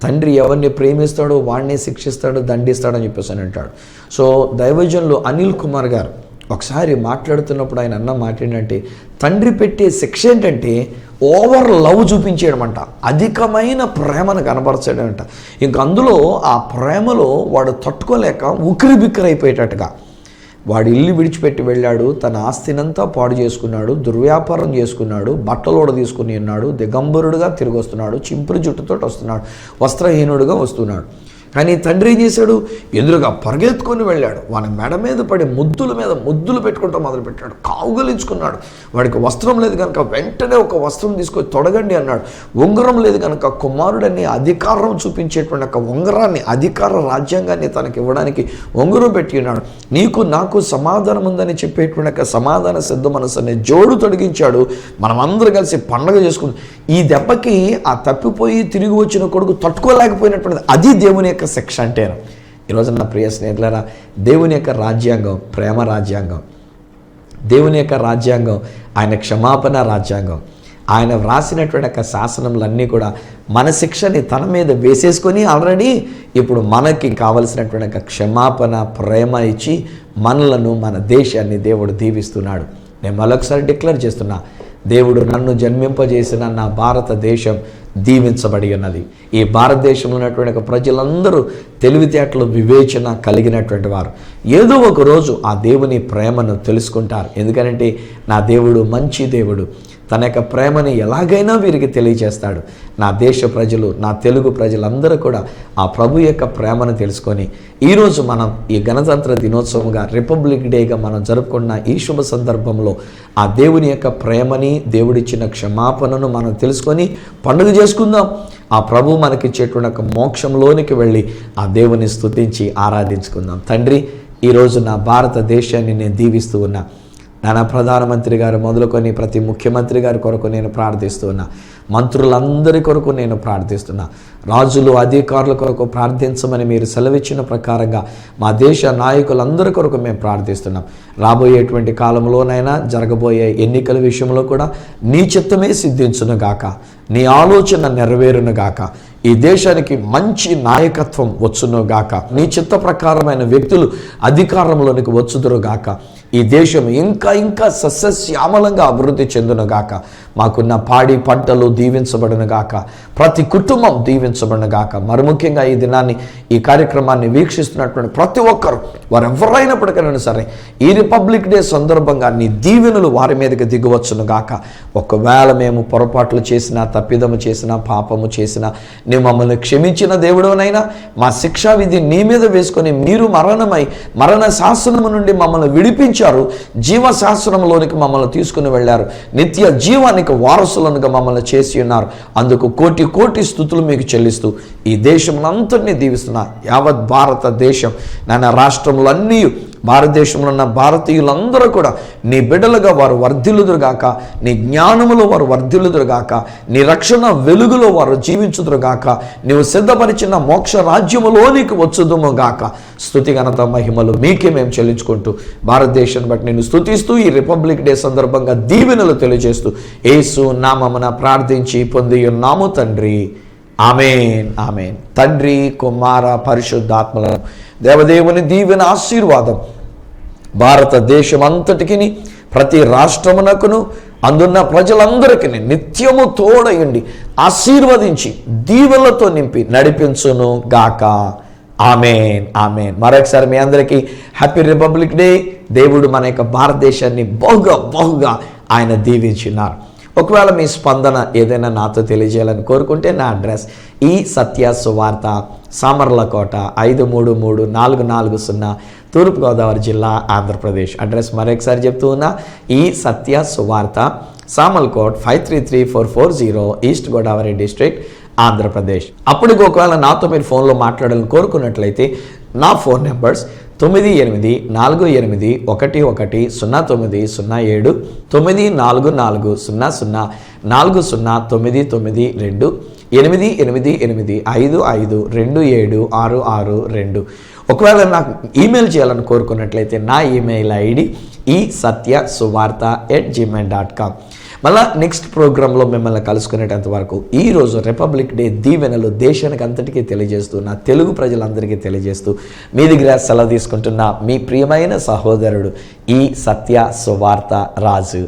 తండ్రి ఎవరిని ప్రేమిస్తాడో వాడిని శిక్షిస్తాడు, దండిస్తాడని చెప్పేసి అని అంటాడు. సో దైవజనులు అనిల్ కుమార్ గారు ఒకసారి మాట్లాడుతున్నప్పుడు ఆయన అన్న మాట ఏంటంటే, తండ్రి పెట్టే శిక్ష ఏంటంటే ఓవర్ లవ్ చూపించేయడమంట, అధికమైన ప్రేమను కనబరచాడంట. ఇంక అందులో ఆ ప్రేమలో వాడు తట్టుకోలేక ఉక్కిరి బిక్కిరి అయిపోయేటట్టుగా వాడు ఇల్లు విడిచిపెట్టి వెళ్ళాడు, తన ఆస్తినంతా పాడు చేసుకున్నాడు, దుర్వ్యాపారం చేసుకున్నాడు, బట్టలోడ తీసుకుని ఉన్నాడు, దిగంబరుడుగా తిరిగి వస్తున్నాడు, చింపురు జుట్టుతో వస్తున్నాడు, వస్త్రహీనుడుగా వస్తున్నాడు. కానీ తండ్రి ఏం చేశాడు, ఎదురుగా పరిగెత్తుకొని వెళ్ళాడు, వాని మెడ మీద పడి ముద్దులు పెట్టుకుంటూ మొదలుపెట్టాడు, కావుగలించుకున్నాడు. వాడికి వస్త్రం లేదు కనుక వెంటనే ఒక వస్త్రం తీసుకొని తొడగండి అన్నాడు. ఉంగరం లేదు కనుక కుమారుడని అధికారం చూపించేటువంటి ఒక ఉంగరాన్ని, అధికార రాజ్యాంగాన్ని తనకి ఇవ్వడానికి ఉంగరం పెట్టి ఉన్నాడు. నీకు నాకు సమాధానం ఉందని చెప్పేటువంటి ఒక సమాధాన సిద్ధ మనసు అనే జోడు తొడిగించాడు. మనమందరూ కలిసి పండగ చేసుకుంటాం. ఈ దెబ్బకి ఆ తప్పిపోయి తిరిగి వచ్చిన కొడుకు తట్టుకోలేకపోయినటువంటిది, అది దేవుని యొక్క శిక్ష అంటేను. ఈరోజు నా ప్రియ స్నేహితులారా, దేవుని యొక్క రాజ్యాంగం ప్రేమ రాజ్యాంగం, దేవుని యొక్క రాజ్యాంగం ఆయన క్షమాపణ రాజ్యాంగం. ఆయన వ్రాసినటువంటి యొక్క శాసనములన్నీ కూడా మన శిక్షని తన మీద వేసేసుకొని ఆల్రెడీ ఇప్పుడు మనకి కావలసినటువంటి యొక్క క్షమాపణ ప్రేమ ఇచ్చి మనలను, మన దేశాన్ని దేవుడు దీవిస్తున్నాడు. నేను మరొకసారి డిక్లేర్ చేస్తున్నా, దేవుడు నన్ను జన్మింపజేసిన నా భారతదేశం దీవించబడి ఉన్నది. ఈ భారతదేశంలో ఉన్నటువంటి ప్రజలందరూ తెలివితేటలు, వివేచన కలిగినటువంటి వారు. ఏదో ఒక రోజు ఆ దేవుని ప్రేమను తెలుసుకుంటారు. ఎందుకంటే నా దేవుడు మంచి దేవుడు, తన యొక్క ప్రేమని ఎలాగైనా వీరికి తెలియజేస్తాడు. నా దేశ ప్రజలు, నా తెలుగు ప్రజలందరూ కూడా ఆ ప్రభు యొక్క ప్రేమను తెలుసుకొని ఈరోజు మనం ఈ గణతంత్ర దినోత్సవంగా, రిపబ్లిక్ డేగా మనం జరుపుకున్న ఈ శుభ సందర్భంలో ఆ దేవుని యొక్క ప్రేమని, దేవుడిచ్చిన క్షమాపణను మనం తెలుసుకొని పండుగ చేసుకుందాం. ఆ ప్రభు మనకిచ్చేటువంటి ఒక మోక్షంలోనికి వెళ్ళి ఆ దేవుని స్తుతించి ఆరాధించుకుందాం. తండ్రి, ఈరోజు నా భారతదేశాన్ని నేను దీవిస్తూ ఉన్నా. నా ప్రధానమంత్రి గారు మొదలుకొని ప్రతి ముఖ్యమంత్రి గారి కొరకు నేను ప్రార్థిస్తున్నా, మంత్రులందరి కొరకు నేను ప్రార్థిస్తున్నా, రాజులు అధికారుల కొరకు ప్రార్థించమని మీరు సెలవిచ్చిన ప్రకారంగా మా దేశ నాయకులందరి కొరకు మేము ప్రార్థిస్తున్నాం. రాబోయేటువంటి కాలంలోనైనా జరగబోయే ఎన్నికల విషయంలో కూడా నీ చిత్తమే సిద్ధించునుగాక, నీ ఆలోచన నెరవేరునుగాక, ఈ దేశానికి మంచి నాయకత్వం వచ్చునుగాక, నీ చిత్త ప్రకారమైన వ్యక్తులు అధికారంలోనికి వచ్చుదురుగాక, ఈ దేశం ఇంకా ఇంకా సస్యశ్యామలంగా అభివృద్ధి చెందునుగాక, మాకున్న పాడి పంటలు దీవించబడునుగాక, ప్రతి కుటుంబం దీవించబడునుగాక. మరి ముఖ్యంగా ఈ దినాన్ని, ఈ కార్యక్రమాన్ని వీక్షిస్తున్నటువంటి ప్రతి ఒక్కరు, వారు ఎవరైనప్పటికైనా సరే, ఈ రిపబ్లిక్ డే సందర్భంగా నీ దీవెనలు వారి మీదకి దిగవచ్చునుగాక. ఒకవేళ మేము పొరపాట్లు చేసినా, తప్పిదము చేసినా, పాపము చేసినా, నీ మమ్మల్ని క్షమించిన దేవుడవనైనా మా శిక్షా విధి నీ మీద వేసుకొని మీరు మరణ శాసనము నుండి మమ్మల్ని విడిపించారు, జీవ శాసనంలోనికి మమ్మల్ని తీసుకుని వెళ్ళారు, నిత్య జీవానికి వారసులనుగా మమ్మల్ని చేసి ఉన్నారు. అందుకు కోటి కోటి స్తుతులు మీకు చెల్లిస్తూ ఈ దేశం అంతటినీ దీవిస్తున్నా. యావత్ భారతదేశం, నాన్న రాష్ట్రములన్నీ భారతదేశంలో ఉన్న భారతీయులందరూ కూడా నీ బిడ్డలుగా వారు వర్ధిల్లుదురుగాక, నీ జ్ఞానములో వారు వర్ధిల్లుదురుగాక, నీ రక్షణ వెలుగులో వారు జీవించుదురుగాక, నీవు సిద్ధపరిచిన మోక్ష రాజ్యములోనికి వచ్చుదుముగాక. స్తుతి ఘనత మహిమలు మీకే మేము చెల్లించుకుంటూ భారతదేశాన్ని బట్టి నేను స్తుతిస్తూ ఈ రిపబ్లిక్ డే సందర్భంగా దీవెనలు తెలియజేస్తూ యేసు నామమున ప్రార్థించి పొంది ఉన్నాము తండ్రి. ఆమేన్, ఆమేన్. తండ్రి, కుమార, పరిశుద్ధాత్మలను దేవదేవుని దీవెన ఆశీర్వాదం భారతదేశం అంతటికి, ప్రతి రాష్ట్రమునకును అందున్న ప్రజలందరికీ నిత్యము తోడయుండి ఆశీర్వదించి దీవెనలతో నింపి నడిపించును గాక. ఆమేన్, ఆమేన్. మరొకసారి మీ అందరికీ హ్యాపీ రిపబ్లిక్ డే. దేవుడు మన యొక్క భారతదేశాన్ని బహుగా ఆయన దీవించినారు. ఒకవేళ మీ స్పందన ఏదైనా నాతో తెలియజేయాలని కోరుకుంటే నా అడ్రస్ ఈ సత్య సువార్త, సామర్లకోట 533440, తూర్పుగోదావరి జిల్లా, ఆంధ్రప్రదేశ్. అడ్రస్ మరొకసారి చెప్తూ ఉన్నా, ఈ సత్య సువార్త, సామర్లకోట్ 533440, ఈస్ట్ గోదావరి డిస్ట్రిక్ట్, ఆంధ్రప్రదేశ్. అప్పటికి ఒకవేళ నాతో మీరు ఫోన్లో మాట్లాడాలని కోరుకున్నట్లయితే నా ఫోన్ నెంబర్స్ 9881110907, 9440040992, 888855276662. ఒకవేళ నాకు ఈమెయిల్ చేయాలని కోరుకున్నట్లయితే నా ఈమెయిల్ ఐడి isathyasuvartha@gmail.com. మళ్ళా నెక్స్ట్ ప్రోగ్రాంలో మిమ్మల్ని కలుసుకునేటంత వరకు ఈరోజు రిపబ్లిక్ డే దీవెనలు దేశానికి అంతటికీ తెలియజేస్తూ, నా తెలుగు ప్రజలందరికీ తెలియజేస్తూ మీ దగ్గర సెలవు తీసుకుంటున్న మీ ప్రియమైన సహోదరుడు ఈ సత్య సువార్త రాజు.